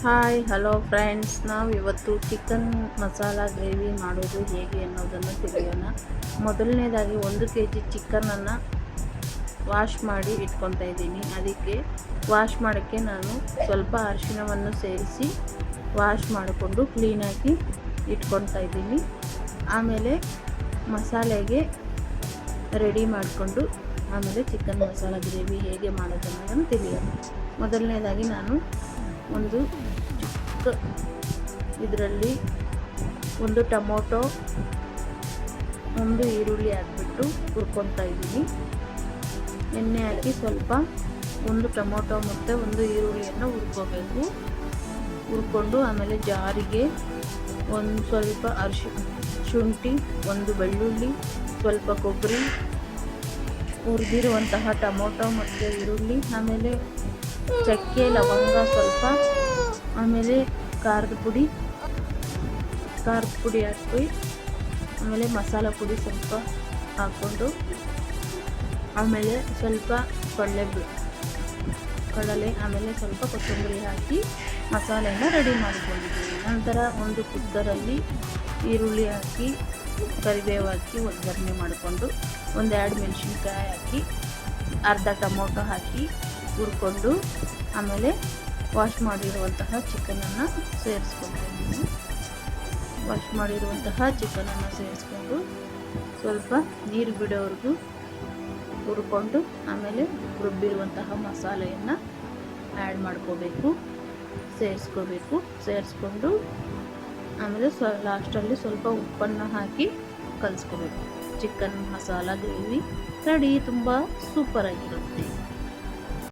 Hi hello friends, ನಾವು ಇವತ್ತು chicken masala gravy ಮಾಡೋದು ಹೇಗೆ ಅನ್ನೋದನ್ನು ತಿಳಿಯೋಣ. ಮೊದಲನೇದಾಗಿ 1 kg ಚಿಕನನ್ನು ವಾಶ್ ಮಾಡಿ ಇಟ್ಕೊತಾ ಇದ್ದೀನಿ. ಅದಕ್ಕೆ ವಾಶ್ ಮಾಡೋಕ್ಕೆ ನಾನು ಸ್ವಲ್ಪ ಅರಿಶಿಣವನ್ನು ಸೇರಿಸಿ ವಾಶ್ ಮಾಡಿಕೊಂಡು ಕ್ಲೀನಾಗಿ ಇಟ್ಕೊತಾ ಇದ್ದೀನಿ. ಆಮೇಲೆ ಮಸಾಲೆಗೆ ರೆಡಿ ಮಾಡಿಕೊಂಡು ಆಮೇಲೆ ಚಿಕನ್ ಮಸಾಲ ಗ್ರೇವಿ ಹೇಗೆ ಮಾಡೋದು ಅನ್ನೋದನ್ನು ತಿಳಿಯೋಣ. ಮೊದಲನೇದಾಗಿ ನಾನು ಒಂದು ಚಿಕ್ಕ ಇದರಲ್ಲಿ 1 ಟೊಮೊಟೊ, 1 ಈರುಳ್ಳಿ ಹಾಕ್ಬಿಟ್ಟು ಹುರ್ಕೊತಾ ಇದ್ದೀನಿ. ಎಣ್ಣೆ ಹಾಕಿ ಸ್ವಲ್ಪ 1 ಟೊಮೊಟೊ ಮತ್ತು 1 ಈರುಳ್ಳಿಯನ್ನು ಹುರ್ಕೋಬೇಕು. ಹುರ್ಕೊಂಡು ಆಮೇಲೆ ಜಾರಿಗೆ ಒಂದು ಸ್ವಲ್ಪ ಶುಂಠಿ, 1 ಬೆಳ್ಳುಳ್ಳಿ, ಸ್ವಲ್ಪ ಕೊಬ್ಬರಿ, ಹುರಿದಿರುವಂತಹ ಟೊಮೊಟೊ ಮತ್ತು ಈರುಳ್ಳಿ, ಆಮೇಲೆ ಚಕ್ಕೆ ಲವಂಗ ಸ್ವಲ್ಪ, ಆಮೇಲೆ ಖಾರದ ಪುಡಿ ಹಾಕಿ, ಆಮೇಲೆ ಮಸಾಲ ಪುಡಿ ಸ್ವಲ್ಪ ಹಾಕ್ಕೊಂಡು, ಆಮೇಲೆ ಸ್ವಲ್ಪ ಕಡಲೆ, ಆಮೇಲೆ ಸ್ವಲ್ಪ ಕೊತ್ತಂಬರಿ ಹಾಕಿ ಮಸಾಲೆಯನ್ನು ರೆಡಿ ಮಾಡಿಕೊಂಡಿದ್ದೀವಿ. ನಂತರ ಒಂದು ಕುಕ್ಕರಲ್ಲಿ ಈರುಳ್ಳಿ ಹಾಕಿ ಕರಿಬೇವು ಹಾಕಿ ಒಗ್ಗರಣೆ ಮಾಡಿಕೊಂಡು 1-2 ಮೆಣಸಿನ್ಕಾಯಿ ಹಾಕಿ ಅರ್ಧ ಟೊಮೊಟೊ ಹಾಕಿ ಹುರ್ಕೊಂಡು ಆಮೇಲೆ ವಾಶ್ ಮಾಡಿರುವಂತಹ ಚಿಕನನ್ನು ಸೇರಿಸ್ಕೊಳ್ತೀನಿ. ವಾಶ್ ಮಾಡಿರುವಂತಹ ಚಿಕನನ್ನು ಸೇರಿಸ್ಕೊಂಡು ಸ್ವಲ್ಪ ನೀರು ಬಿಡೋವರೆಗೂ ಹುರ್ಕೊಂಡು ಆಮೇಲೆ ರುಬ್ಬಿರುವಂತಹ ಮಸಾಲೆಯನ್ನು ಆ್ಯಡ್ ಮಾಡ್ಕೋಬೇಕು, ಸೇರಿಸ್ಕೊಂಡು ಆಮೇಲೆ ಲಾಸ್ಟಲ್ಲಿ ಸ್ವಲ್ಪ ಉಪ್ಪನ್ನು ಹಾಕಿ ಕಲಿಸ್ಕೋಬೇಕು. Chicken masala gravy ready. ತುಂಬ ಸೂಪರಾಗಿರುತ್ತೆ.